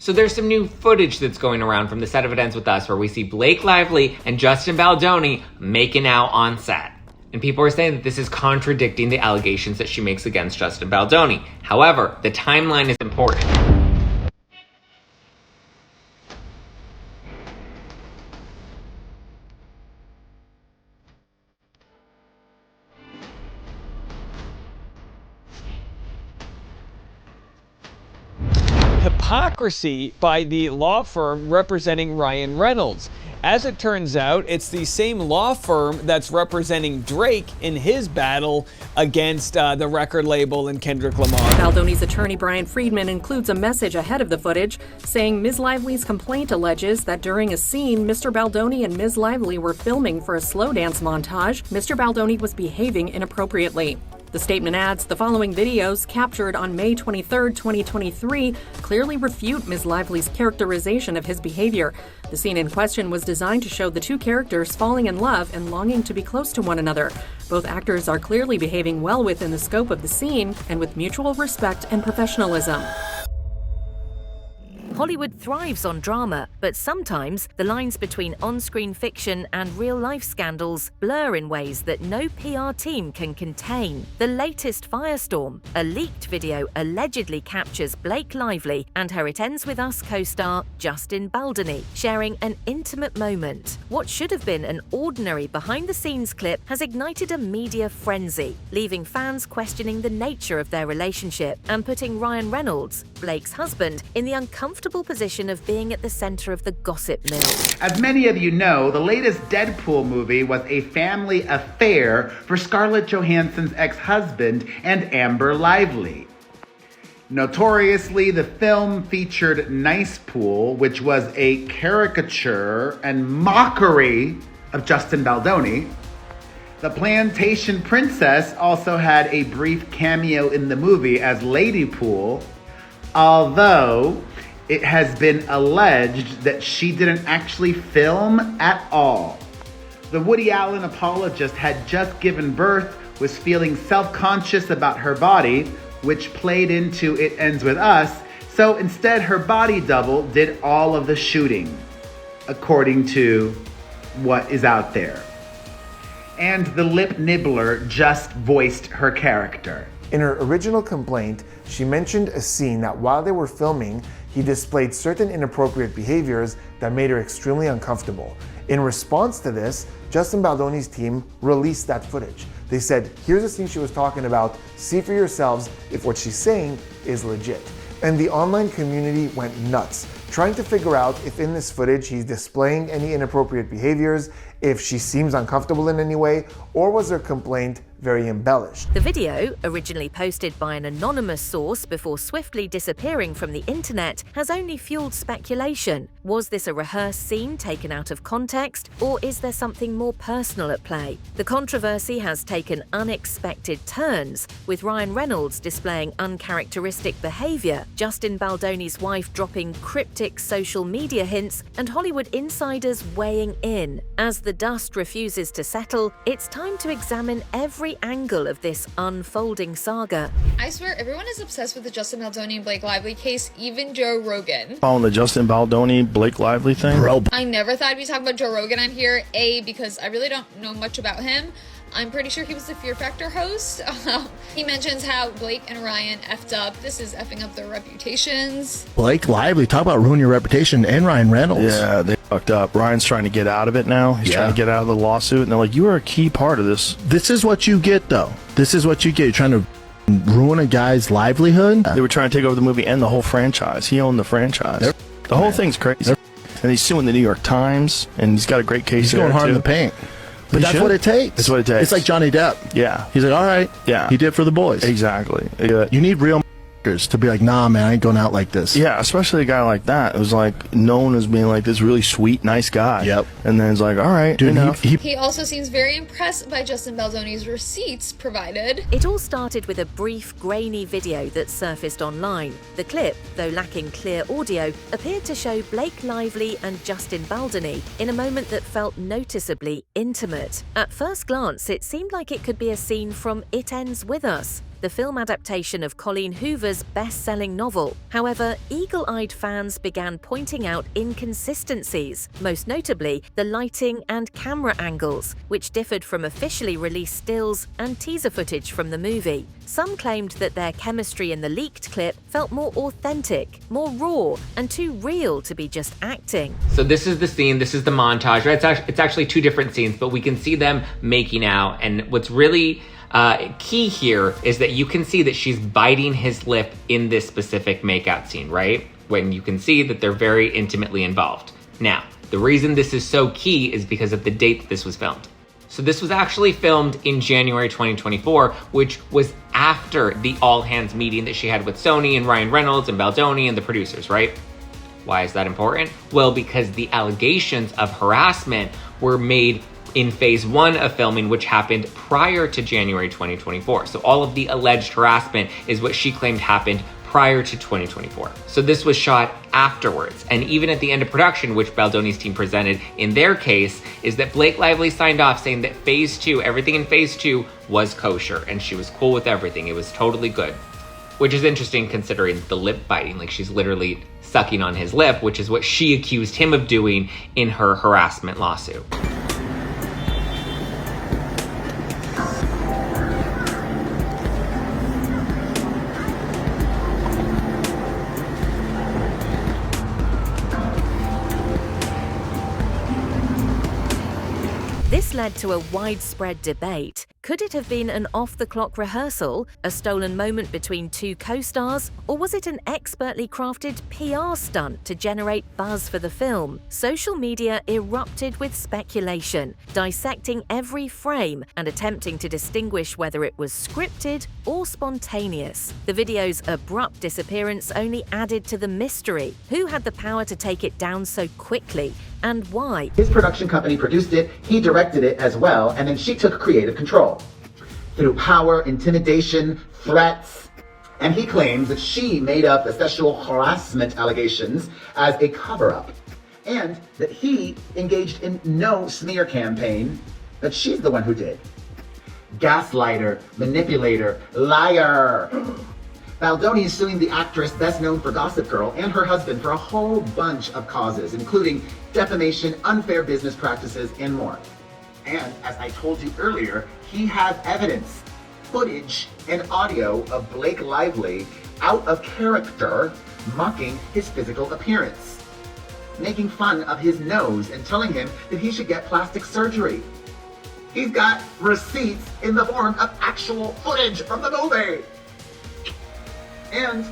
So there's some new footage that's going around from the set of It Ends With Us where we see Blake Lively and Justin Baldoni making out on set. And people are saying that this is contradicting the allegations that she makes against Justin Baldoni. However, the timeline is important. Hypocrisy by the law firm representing Ryan Reynolds. As it turns out, it's the same law firm that's representing Drake in his battle against the record label and Kendrick Lamar. Baldoni's attorney Brian Friedman includes a message ahead of the footage saying Ms. Lively's complaint alleges that during a scene, Mr. Baldoni and Ms. Lively were filming for a slow dance montage. Mr. Baldoni was behaving inappropriately. The statement adds, the following videos, captured on May 23, 2023, clearly refute Ms. Lively's characterization of his behavior. The scene in question was designed to show the two characters falling in love and longing to be close to one another. Both actors are clearly behaving well within the scope of the scene and with mutual respect and professionalism. Hollywood thrives on drama, but sometimes the lines between on-screen fiction and real-life scandals blur in ways that no PR team can contain. The latest Firestorm, a leaked video allegedly captures Blake Lively and her It Ends With Us co-star Justin Baldoni sharing an intimate moment. What should have been an ordinary behind-the-scenes clip has ignited a media frenzy, leaving fans questioning the nature of their relationship and putting Ryan Reynolds, Blake's husband, in the uncomfortable position of being at the center of the gossip mill. As many of you know, the latest Deadpool movie was a family affair for Scarlett Johansson's ex-husband and Amber Lively. Notoriously, the film featured Nice Pool, which was a caricature and mockery of Justin Baldoni. The Plantation Princess also had a brief cameo in the movie as Lady Pool, although it has been alleged that she didn't actually film at all. The Woody Allen apologist had just given birth, was feeling self-conscious about her body, which played into It Ends With Us, so instead her body double did all of the shooting, according to what is out there. And the lip nibbler just voiced her character. In her original complaint, she mentioned a scene that while they were filming, he displayed certain inappropriate behaviors that made her extremely uncomfortable. In response to this, Justin Baldoni's team released that footage. They said, here's a scene she was talking about, see for yourselves if what she's saying is legit. And the online community went nuts, trying to figure out if in this footage he's displaying any inappropriate behaviors, if she seems uncomfortable in any way, or was her complaint very embellished. The video, originally posted by an anonymous source before swiftly disappearing from the internet, has only fueled speculation. Was this a rehearsed scene taken out of context, or is there something more personal at play? The controversy has taken unexpected turns, with Ryan Reynolds displaying uncharacteristic behavior, Justin Baldoni's wife dropping cryptic social media hints, and Hollywood insiders weighing in. As the dust refuses to settle, it's time to examine every angle of this unfolding saga. I swear everyone is obsessed with the Justin Baldoni and Blake Lively case, even Joe Rogan. On the Justin Baldoni, Blake Lively thing? Bro. I never thought we'd talk about Joe Rogan on here, A, because I really don't know much about him. I'm pretty sure he was the Fear Factor host. He mentions how Blake and Ryan effed up. This is effing up their reputations. Blake Lively, talk about ruin your reputation, and Ryan Reynolds. Yeah, they fucked up. Ryan's trying to get out of it now. He's trying to get out of the lawsuit, and they're like, you are a key part of this. This is what you get, though. This is what you get. You're trying to ruin a guy's livelihood. They were trying to take over the movie and the whole franchise. He owned the franchise. The whole thing's crazy. And he's suing the New York Times, and he's got a great case. He's going hard in the paint. But that's what it takes. That's what it takes. It's like Johnny Depp. Yeah. He's like, all right. Yeah. He did for the boys. Exactly. You need real to be like, nah, man, I ain't going out like this. Yeah, especially a guy like that. It was like known as being like this really sweet, nice guy. Yep. And then it's like, all right, dude, enough. He also seems very impressed by Justin Baldoni's receipts provided. It all started with a brief, grainy video that surfaced online. The clip, though lacking clear audio, appeared to show Blake Lively and Justin Baldoni in a moment that felt noticeably intimate. At first glance, it seemed like it could be a scene from It Ends With Us. The the film adaptation of Colleen Hoover's best-selling novel. However, eagle-eyed fans began pointing out inconsistencies, most notably the lighting and camera angles, which differed from officially released stills and teaser footage from the movie. Some claimed that their chemistry in the leaked clip felt more authentic, more raw, and too real to be just acting. So this is the scene, this is the montage, right? It's actually two different scenes, but we can see them making out. And what's really key here is that you can see that she's biting his lip in this specific makeout scene, right? When you can see that they're very intimately involved. Now, the reason this is so key is because of the date that this was filmed. So this was actually filmed in January 2024, which was after the all-hands meeting that she had with Sony and Ryan Reynolds and Baldoni and the producers, right? Why is that important? Well, because the allegations of harassment were made in phase 1 of filming, which happened prior to January 2024. So all of the alleged harassment is what she claimed happened prior to 2024. So this was shot afterwards. And even at the end of production, which Baldoni's team presented in their case, is that Blake Lively signed off saying that phase 2, everything in phase 2 was kosher and she was cool with everything. It was totally good. Which is interesting considering the lip biting, like she's literally sucking on his lip, which is what she accused him of doing in her harassment lawsuit. This led to a widespread debate. Could it have been an off-the-clock rehearsal, a stolen moment between two co-stars, or was it an expertly crafted PR stunt to generate buzz for the film? Social media erupted with speculation, dissecting every frame and attempting to distinguish whether it was scripted or spontaneous. The video's abrupt disappearance only added to the mystery. Who had the power to take it down so quickly? And why? His production company produced it, he directed it as well, and then she took creative control. Through power, intimidation, threats, and he claims that she made up the sexual harassment allegations as a cover-up, and that he engaged in no smear campaign, that she's the one who did. Gaslighter, manipulator, liar. Baldoni is suing the actress best known for Gossip Girl and her husband for a whole bunch of causes, including defamation, unfair business practices, and more. And as I told you earlier, he has evidence, footage, and audio of Blake Lively out of character, mocking his physical appearance, making fun of his nose and telling him that he should get plastic surgery. He's got receipts in the form of actual footage from the movie. And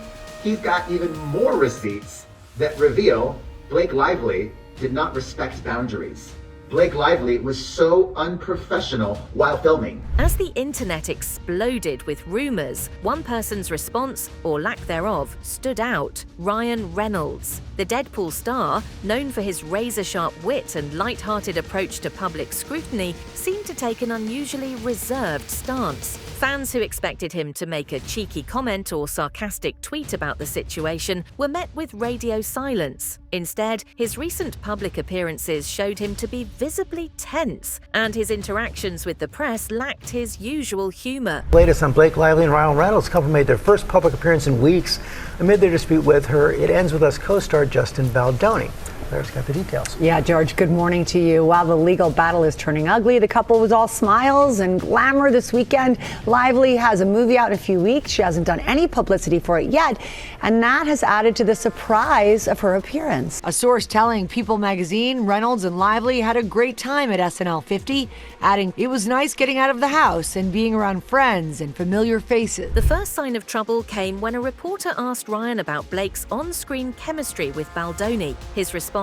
he's got even more receipts that reveal Blake Lively did not respect boundaries. Blake Lively was so unprofessional while filming. As the internet exploded with rumors, one person's response, or lack thereof, stood out: Ryan Reynolds. The Deadpool star, known for his razor-sharp wit and light-hearted approach to public scrutiny, seemed to take an unusually reserved stance. Fans who expected him to make a cheeky comment or sarcastic tweet about the situation were met with radio silence. Instead, his recent public appearances showed him to be visibly tense, and his interactions with the press lacked his usual humor. Latest on Blake Lively and Ryan Reynolds. The couple made their first public appearance in weeks. Amid their dispute with her, It Ends With Us co-star Justin Baldoni. Claire's got the details. Yeah, George, good morning to you. While the legal battle is turning ugly, the couple was all smiles and glamour this weekend. Lively has a movie out in a few weeks. She hasn't done any publicity for it yet, and that has added to the surprise of her appearance. A source telling People magazine Reynolds and Lively had a great time at SNL 50, adding, "It was nice getting out of the house and being around friends and familiar faces." The first sign of trouble came when a reporter asked Ryan about Blake's on-screen chemistry with Baldoni. His response,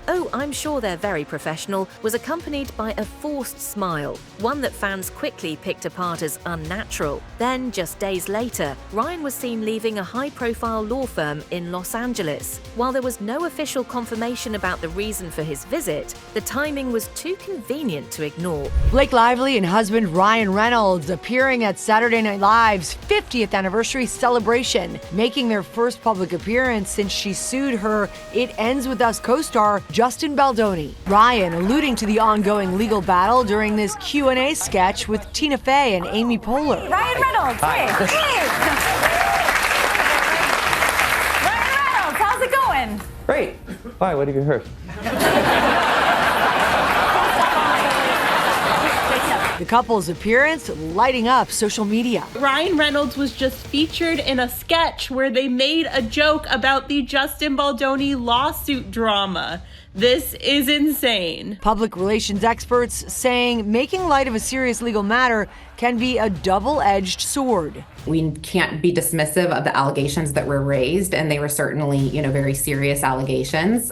"Oh, I'm sure they're very professional," was accompanied by a forced smile, one that fans quickly picked apart as unnatural. Then, just days later, Ryan was seen leaving a high-profile law firm in Los Angeles. While there was no official confirmation about the reason for his visit, the timing was too convenient to ignore. Blake Lively and husband Ryan Reynolds appearing at Saturday Night Live's 50th anniversary celebration, making their first public appearance since she sued her It Ends With Us co-star co-star Justin Baldoni. Ryan alluding to the ongoing legal battle during this Q&A sketch with Tina Fey and Amy Poehler. Ryan Reynolds, hey. Ryan Reynolds, how's it going? Great. Why? What have you heard? The couple's appearance lighting up social media. Ryan Reynolds was just featured in a sketch where they made a joke about the Justin Baldoni lawsuit drama. This is insane. Public relations experts saying making light of a serious legal matter can be a double-edged sword. We can't be dismissive of the allegations that were raised, and they were certainly, very serious allegations.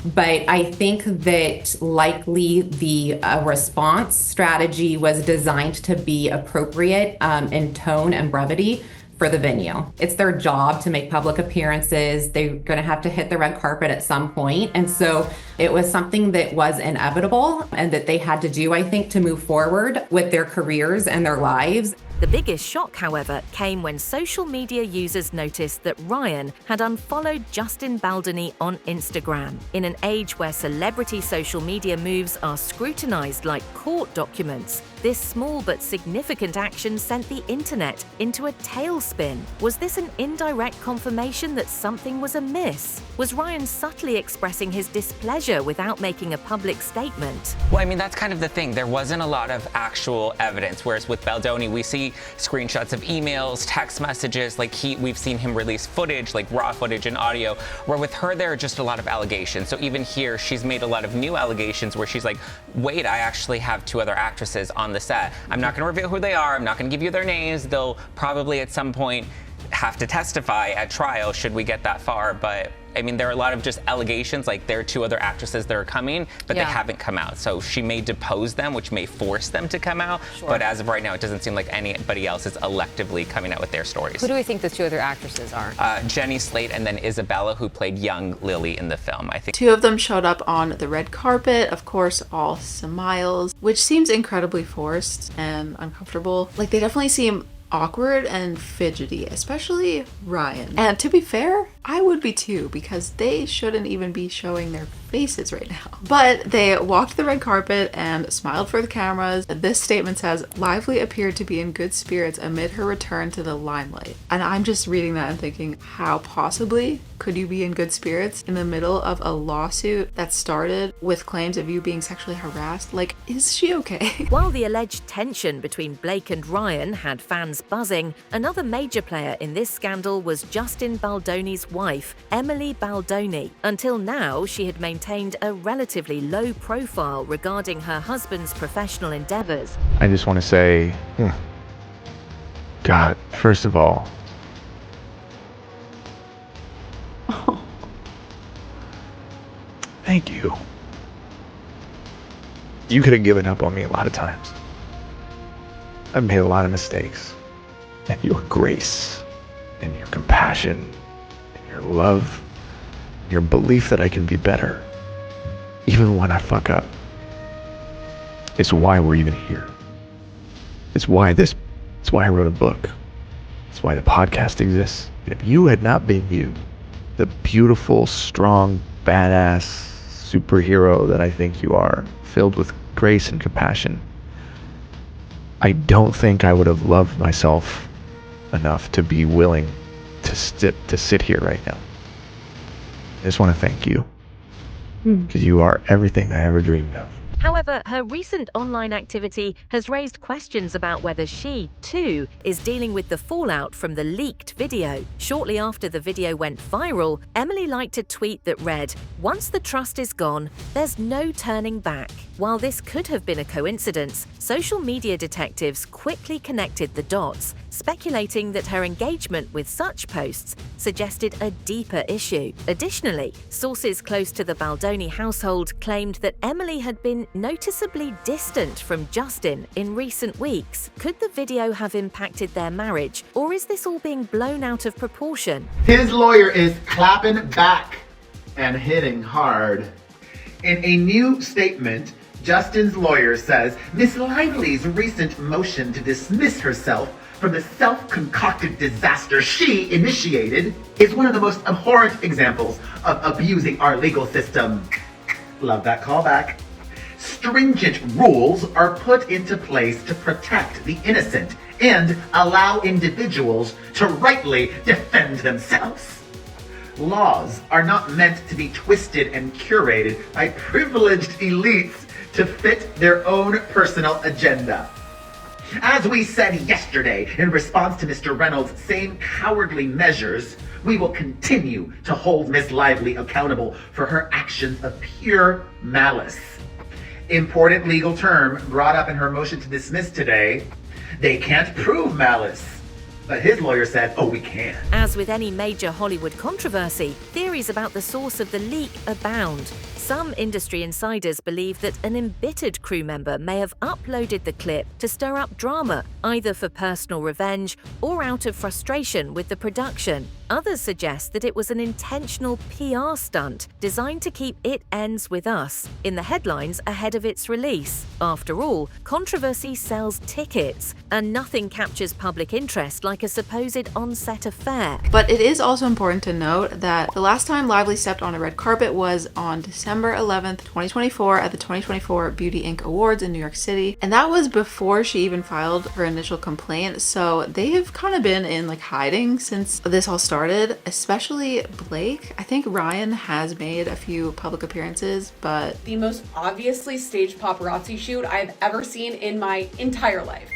But I think that likely the response strategy was designed to be appropriate in tone and brevity for the venue. It's their job to make public appearances. They're going to have to hit the red carpet at some point. And so it was something that was inevitable and that they had to do, I think, to move forward with their careers and their lives. The biggest shock, however, came when social media users noticed that Ryan had unfollowed Justin Baldoni on Instagram. In an age where celebrity social media moves are scrutinized like court documents, this small but significant action sent the internet into a tailspin. Was this an indirect confirmation that something was amiss? Was Ryan subtly expressing his displeasure without making a public statement? Well, I mean, that's kind of the thing. There wasn't a lot of actual evidence, whereas with Baldoni, we see screenshots of emails, text messages, we've seen him release footage, like raw footage and audio, where with her, there are just a lot of allegations. So even here, she's made a lot of new allegations where she's like, wait, I actually have 2 other actresses on the set. I'm not going to reveal who they are. I'm not going to give you their names. They'll probably at some point have to testify at trial should we get that far. But I mean, there are a lot of just allegations, like there are 2 other actresses that are coming, but they haven't come out. So she may depose them, which may force them to come out. Sure. But as of right now, it doesn't seem like anybody else is electively coming out with their stories. Who do we think the 2 other actresses are? Jenny Slate and then Isabella, who played young Lily in the film, I think. 2 of them showed up on the red carpet, of course, all smiles, which seems incredibly forced and uncomfortable. Like, they definitely seem awkward and fidgety, especially Ryan. And to be fair, I would be too, because they shouldn't even be showing their faces right now. But they walked the red carpet and smiled for the cameras. This statement says, Lively appeared to be in good spirits amid her return to the limelight. And I'm just reading that and thinking, how possibly could you be in good spirits in the middle of a lawsuit that started with claims of you being sexually harassed? Like, is she okay? While the alleged tension between Blake and Ryan had fans buzzing, another major player in this scandal was Justin Baldoni's wife, Emily Baldoni. Until now, she had maintained a relatively low profile regarding her husband's professional endeavors. I just want to say, God, first of all, thank you. You could have given up on me a lot of times. I've made a lot of mistakes. And your grace, and your compassion, and your love, and your belief that I can be better, even when I fuck up, it's why we're even here. It's why I wrote a book. It's why the podcast exists. And if you had not been you, the beautiful, strong, badass superhero that I think you are, filled with grace and compassion, I don't think I would have loved myself enough to be willing to sit here right now. I just want to thank you, because you are everything I ever dreamed of. However, her recent online activity has raised questions about whether she, too, is dealing with the fallout from the leaked video. Shortly after the video went viral, Emily liked a tweet that read, "Once the trust is gone, there's no turning back." While this could have been a coincidence, social media detectives quickly connected the dots, speculating that her engagement with such posts suggested a deeper issue. Additionally, sources close to the Baldoni household claimed that Emily had been noticeably distant from Justin in recent weeks. Could the video have impacted their marriage, or is this all being blown out of proportion? His lawyer is clapping back and hitting hard. In a new statement, Justin's lawyer says Miss Lively's recent motion to dismiss herself from the self-concocted disaster she initiated is one of the most abhorrent examples of abusing our legal system. Love that callback. Stringent rules are put into place to protect the innocent and allow individuals to rightly defend themselves. Laws are not meant to be twisted and curated by privileged elites to fit their own personal agenda. As we said yesterday, in response to Mr. Reynolds' same cowardly measures, we will continue to hold Ms. Lively accountable for her actions of pure malice. Important legal term brought up in her motion to dismiss today. They can't prove malice. But his lawyer said, oh, we can. As with any major Hollywood controversy, theories about the source of the leak abound. Some industry insiders believe that an embittered crew member may have uploaded the clip to stir up drama, either for personal revenge or out of frustration with the production. Others suggest that it was an intentional PR stunt designed to keep It Ends With Us in the headlines ahead of its release. After all, controversy sells tickets, and nothing captures public interest like a supposed on-set affair. But it is also important to note that the last time Lively stepped on a red carpet was on December 11th, 2024 at the 2024 Beauty Inc. Awards in New York City. And that was before she even filed her initial complaint. So they have kind of been in hiding since this all started, especially Blake. I think Ryan has made a few public appearances, but the most obviously staged paparazzi shoot I've ever seen in my entire life.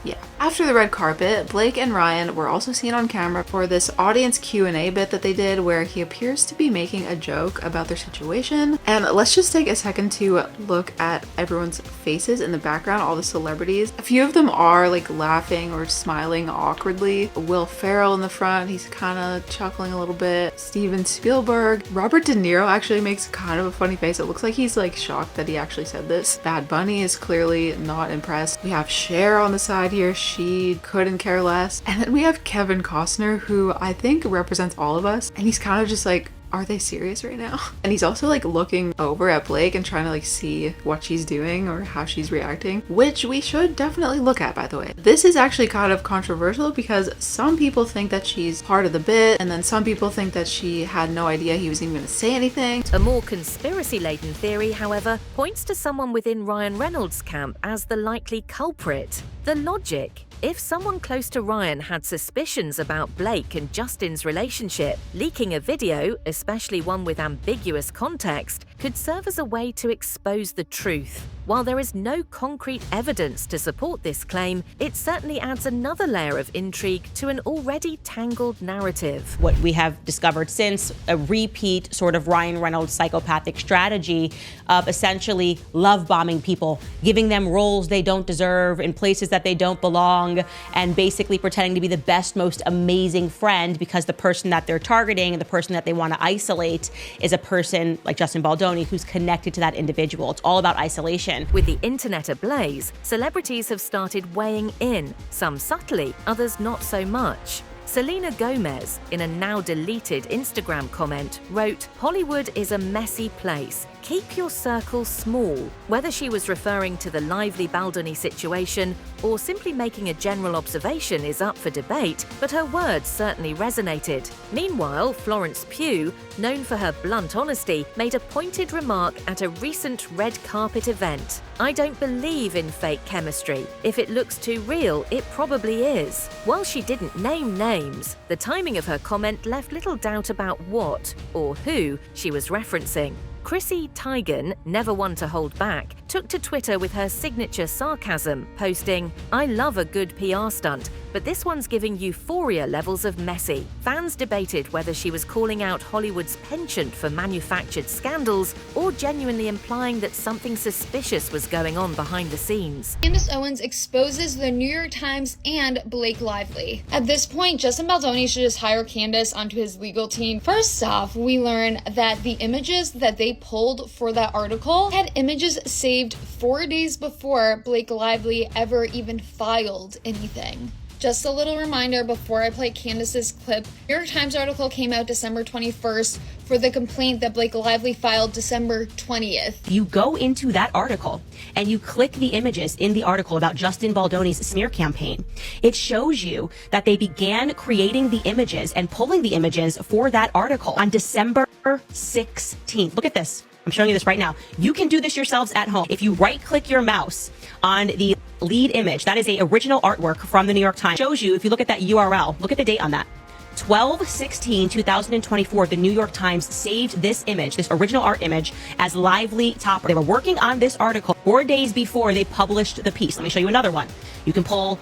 yeah. After the red carpet, Blake and Ryan were also seen on camera for this audience Q&A bit that they did where he appears to be making a joke about their situation. And let's just take a second to look at everyone's faces in the background, all the celebrities. A few of them are laughing or smiling awkwardly. Will Ferrell in the front, he's kind of chuckling a little bit. Steven Spielberg. Robert De Niro actually makes kind of a funny face. It looks like he's shocked that he actually said this. Bad Bunny is clearly not impressed. We have Cher on the side here. She couldn't care less. And then we have Kevin Costner, who I think represents all of us. And he's kind of just are they serious right now? And he's also looking over at Blake and trying to see what she's doing or how she's reacting, which we should definitely look at, by the way. This is actually kind of controversial because some people think that she's part of the bit, and then some people think that she had no idea he was even going to say anything. A more conspiracy-laden theory, however, points to someone within Ryan Reynolds' camp as the likely culprit. The logic: if someone close to Ryan had suspicions about Blake and Justin's relationship, leaking a video, especially one with ambiguous context, could serve as a way to expose the truth. While there is no concrete evidence to support this claim, it certainly adds another layer of intrigue to an already tangled narrative. What we have discovered since, a repeat sort of Ryan Reynolds psychopathic strategy of essentially love bombing people, giving them roles they don't deserve in places that they don't belong, and basically pretending to be the best, most amazing friend because the person that they're targeting and the person that they want to isolate is a person like Justin Baldoni who's connected to that individual. It's all about isolation. With the internet ablaze, celebrities have started weighing in, some subtly, others not so much. Selena Gomez, in a now-deleted Instagram comment, wrote, "Hollywood is a messy place. Keep your circle small." Whether she was referring to the Lively Baldoni situation or simply making a general observation is up for debate, but her words certainly resonated. Meanwhile, Florence Pugh, known for her blunt honesty, made a pointed remark at a recent red carpet event. "I don't believe in fake chemistry. If it looks too real, it probably is." While she didn't name names, the timing of her comment left little doubt about what, or who, she was referencing. Chrissy Teigen, never one to hold back, took to Twitter with her signature sarcasm, posting, "I love a good PR stunt, but this one's giving euphoria levels of messy." Fans debated whether she was calling out Hollywood's penchant for manufactured scandals or genuinely implying that something suspicious was going on behind the scenes. Candace Owens exposes the New York Times and Blake Lively. At this point, Justin Baldoni should just hire Candace onto his legal team. First off, we learn that the images that they pulled for that article had images saved 4 days before Blake Lively ever even filed anything. Just a little reminder before I play Candace's clip. New York Times article came out December 21st for the complaint that Blake Lively filed December 20th. You go into that article and you click the images in the article about Justin Baldoni's smear campaign. It shows you that they began creating the images and pulling the images for that article on December 16th. Look at this. I'm showing you this right now. You can do this yourselves at home. If you right-click your mouse on the lead image, that is a original artwork from the New York Times. It shows you, if you look at that URL, look at the date on that. 12/16/2024, the New York Times saved this image, this original art image, as Lively Topper. They were working on this article 4 days before they published the piece. Let me show you another one. You can pull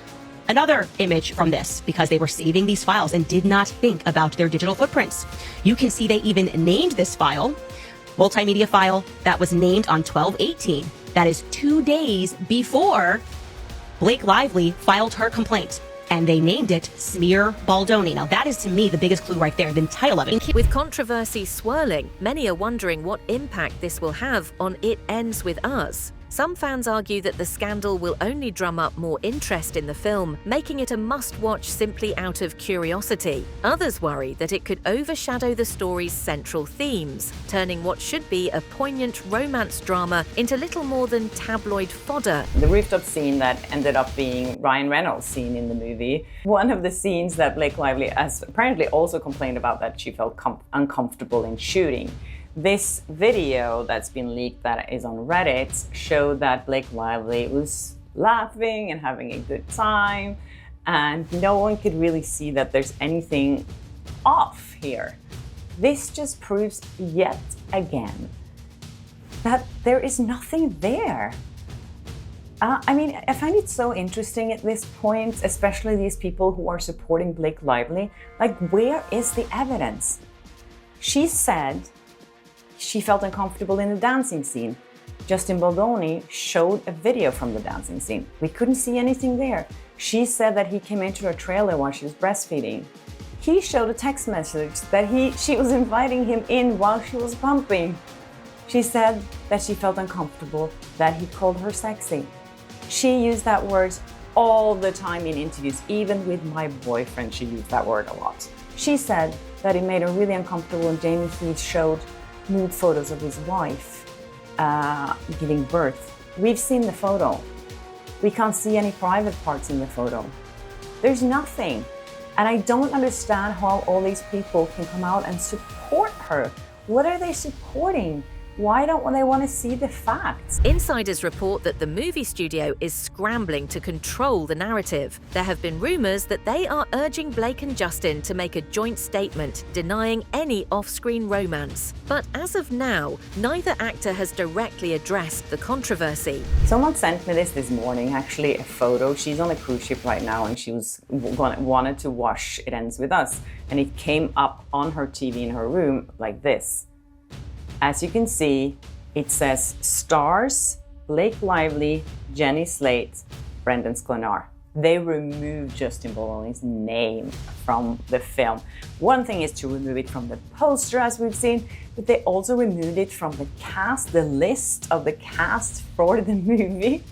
another image from this because they were saving these files and did not think about their digital footprints. You can see they even named this file, multimedia file, that was named on 12/18. That is 2 days before Blake Lively filed her complaint, and they named it Smear Baldoni. Now that is, to me, the biggest clue right there, the title of it. With controversy swirling, many are wondering what impact this will have on It Ends With Us. Some fans argue that the scandal will only drum up more interest in the film, making it a must-watch simply out of curiosity. Others worry that it could overshadow the story's central themes, turning what should be a poignant romance drama into little more than tabloid fodder. The rooftop scene that ended up being Ryan Reynolds' scene in the movie. One of the scenes that Blake Lively has apparently also complained about that she felt uncomfortable in shooting. This video that's been leaked that is on Reddit showed that Blake Lively was laughing and having a good time, and no one could really see that there's anything off here. This just proves yet again that there is nothing there. I mean, I find it so interesting at this point, especially these people who are supporting Blake Lively. Like, where is the evidence? She said she felt uncomfortable in the dancing scene. Justin Baldoni showed a video from the dancing scene. We couldn't see anything there. She said that he came into her trailer while she was breastfeeding. He showed a text message that she was inviting him in while she was pumping. She said that she felt uncomfortable, that he called her sexy. She used that word all the time in interviews. Even with my boyfriend, she used that word a lot. She said that it made her really uncomfortable when Jamie Heath showed nude photos of his wife giving birth. We've seen the photo. We can't see any private parts in the photo. There's nothing. And I don't understand how all these people can come out and support her. What are they supporting? Why don't they want to see the facts? Insiders report that the movie studio is scrambling to control the narrative. There have been rumors that they are urging Blake and Justin to make a joint statement denying any off-screen romance. But as of now, neither actor has directly addressed the controversy. Someone sent me this morning, actually, a photo. She's on a cruise ship right now, and she wanted to watch It Ends With Us. And it came up on her TV in her room like this. As you can see, it says stars, Blake Lively, Jenny Slate, Brendan Sklenar. They removed Justin Baldoni's name from the film. One thing is to remove it from the poster, as we've seen, but they also removed it from the cast, the list of the cast for the movie.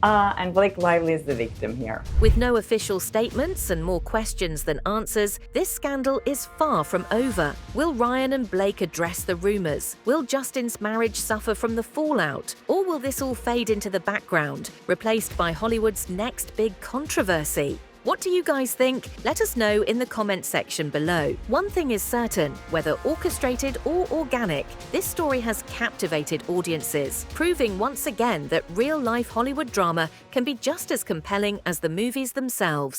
And Blake Lively is the victim here. With no official statements and more questions than answers, this scandal is far from over. Will Ryan and Blake address the rumors? Will Justin's marriage suffer from the fallout? Or will this all fade into the background, replaced by Hollywood's next big controversy? What do you guys think? Let us know in the comment section below. One thing is certain, whether orchestrated or organic, this story has captivated audiences, proving once again that real-life Hollywood drama can be just as compelling as the movies themselves.